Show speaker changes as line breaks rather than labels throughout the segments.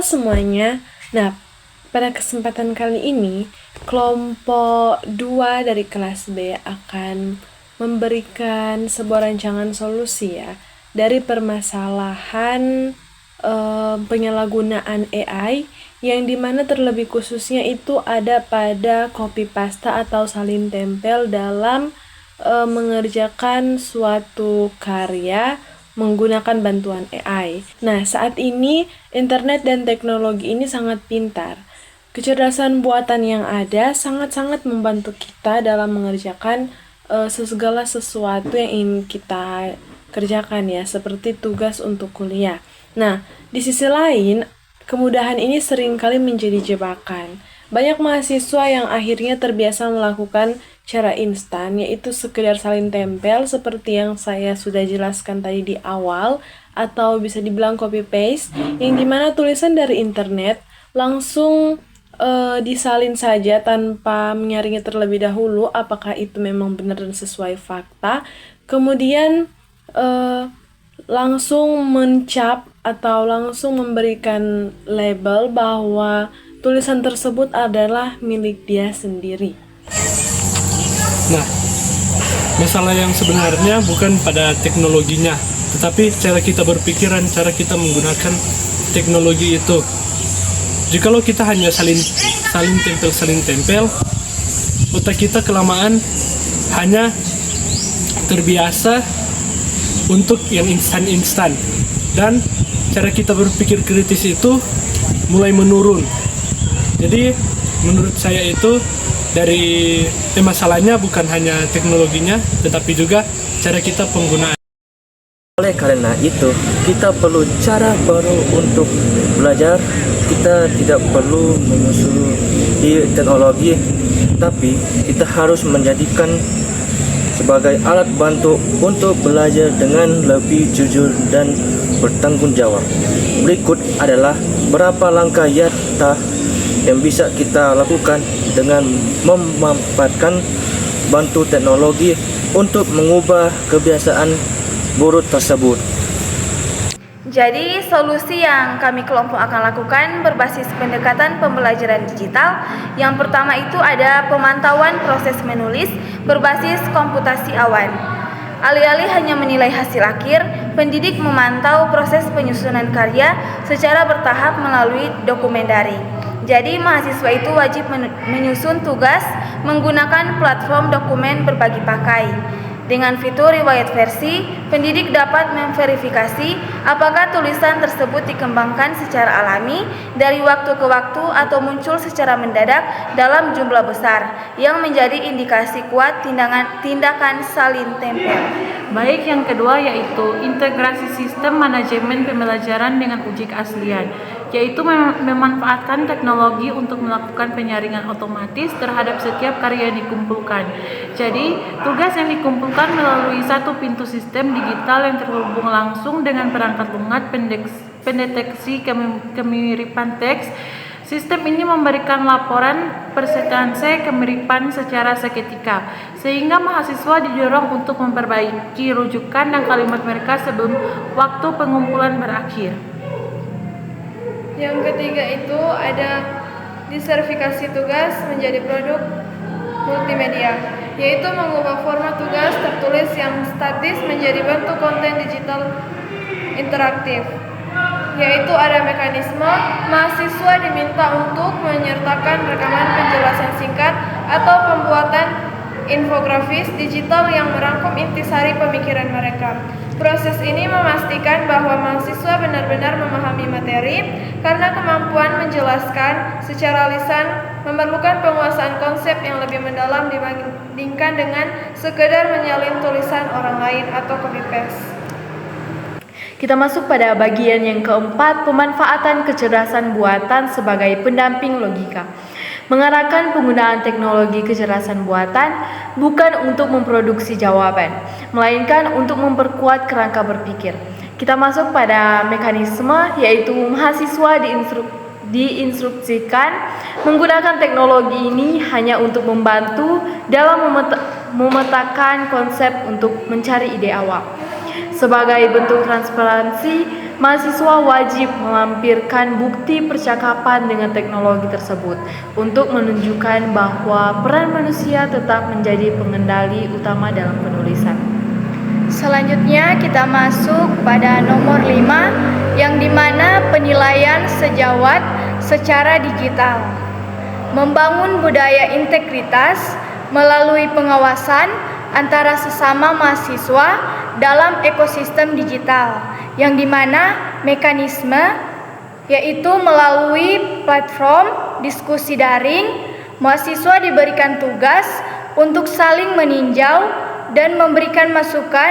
Halo semuanya. Nah, pada kesempatan kali ini, kelompok 2 dari kelas B akan memberikan sebuah rancangan solusi ya dari permasalahan penyalahgunaan AI yang dimana terlebih khususnya itu ada pada copy paste atau salin tempel dalam mengerjakan suatu karya menggunakan bantuan AI. Nah, saat ini internet dan teknologi ini sangat pintar. Kecerdasan buatan yang ada sangat-sangat membantu kita dalam mengerjakan segala sesuatu yang ingin kita kerjakan ya, seperti tugas untuk kuliah. Nah, di sisi lain, kemudahan ini seringkali menjadi jebakan. Banyak mahasiswa yang akhirnya terbiasa melakukan cara instan, yaitu sekedar salin tempel seperti yang saya sudah jelaskan tadi di awal, atau bisa dibilang copy paste, yang dimana tulisan dari internet langsung disalin saja tanpa menyaringnya terlebih dahulu apakah itu memang benar dan sesuai fakta. Kemudian langsung mencap atau langsung memberikan label bahwa tulisan tersebut adalah milik dia sendiri.
Nah, masalah yang sebenarnya bukan pada teknologinya, tetapi cara kita berpikiran, cara kita menggunakan teknologi itu. Jikalau kita hanya salin tempel, otak kita kelamaan hanya terbiasa untuk yang instan dan cara kita berpikir kritis itu mulai menurun. Jadi menurut saya itu dari masalahnya bukan hanya teknologinya tetapi juga cara kita penggunaan.
Oleh karena itu, kita perlu cara baru untuk belajar. Kita tidak perlu menyusul di teknologi, tapi kita harus menjadikan sebagai alat bantu untuk belajar dengan lebih jujur dan bertanggung jawab. Berikut adalah beberapa langkah nyata yang bisa kita lakukan dengan memanfaatkan bantu teknologi untuk mengubah kebiasaan buruk tersebut.
Jadi, solusi yang kami kelompok akan lakukan berbasis pendekatan pembelajaran digital. Yang pertama itu ada pemantauan proses menulis berbasis komputasi awan. Alih-alih hanya menilai hasil akhir, pendidik memantau proses penyusunan karya secara bertahap melalui dokumen daring. Jadi, mahasiswa itu wajib menyusun tugas menggunakan platform dokumen berbagi pakai. Dengan fitur riwayat versi, pendidik dapat memverifikasi apakah tulisan tersebut dikembangkan secara alami dari waktu ke waktu atau muncul secara mendadak dalam jumlah besar, yang menjadi indikasi kuat tindakan salin tempel.
Baik, yang kedua yaitu integrasi sistem manajemen pembelajaran dengan uji keaslian, yaitu memanfaatkan teknologi untuk melakukan penyaringan otomatis terhadap setiap karya yang dikumpulkan. Jadi, tugas yang dikumpulkan melalui satu pintu sistem digital yang terhubung langsung dengan perangkat lunak pendeteksi kemiripan teks. Sistem ini memberikan laporan persentase kemiripan secara seketika, sehingga mahasiswa didorong untuk memperbaiki rujukan dan kalimat mereka sebelum waktu pengumpulan berakhir.
Yang ketiga itu ada disertifikasi tugas menjadi produk multimedia, yaitu mengubah format tugas tertulis yang statis menjadi bentuk konten digital interaktif. Yaitu ada mekanisme mahasiswa diminta untuk menyertakan rekaman penjelasan singkat atau pembuatan infografis digital yang merangkum intisari pemikiran mereka. Proses ini memastikan bahwa mahasiswa benar-benar memahami materi karena kemampuan menjelaskan secara lisan memerlukan penguasaan konsep yang lebih mendalam dibandingkan dengan sekedar menyalin tulisan orang lain atau copy paste.
Kita masuk pada bagian yang keempat, pemanfaatan kecerdasan buatan sebagai pendamping logika. Mengarahkan penggunaan teknologi kecerdasan buatan bukan untuk memproduksi jawaban, melainkan untuk memperkuat kerangka berpikir. Kita masuk pada mekanisme, yaitu mahasiswa diinstruksikan menggunakan teknologi ini hanya untuk membantu dalam memetakan konsep untuk mencari ide awal. Sebagai bentuk transparansi, mahasiswa wajib melampirkan bukti percakapan dengan teknologi tersebut untuk menunjukkan bahwa peran manusia tetap menjadi pengendali utama dalam penulisan.
Selanjutnya kita masuk pada nomor 5 yang dimana penilaian sejawat secara digital. Membangun budaya integritas melalui pengawasan antara sesama mahasiswa dalam ekosistem digital, yang dimana mekanisme yaitu melalui platform diskusi daring, mahasiswa diberikan tugas untuk saling meninjau dan memberikan masukan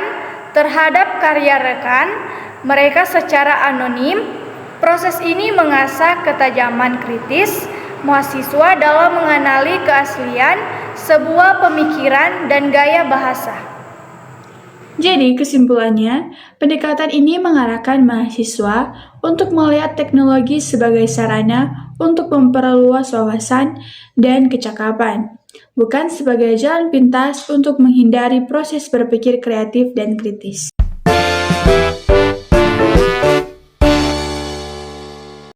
terhadap karya rekan mereka secara anonim. Proses ini mengasah ketajaman kritis mahasiswa dalam mengenali keaslian sebuah pemikiran dan gaya bahasa.
Jadi kesimpulannya, pendekatan ini mengarahkan mahasiswa untuk melihat teknologi sebagai sarana untuk memperluas wawasan dan kecakapan, bukan sebagai jalan pintas untuk menghindari proses berpikir kreatif dan kritis.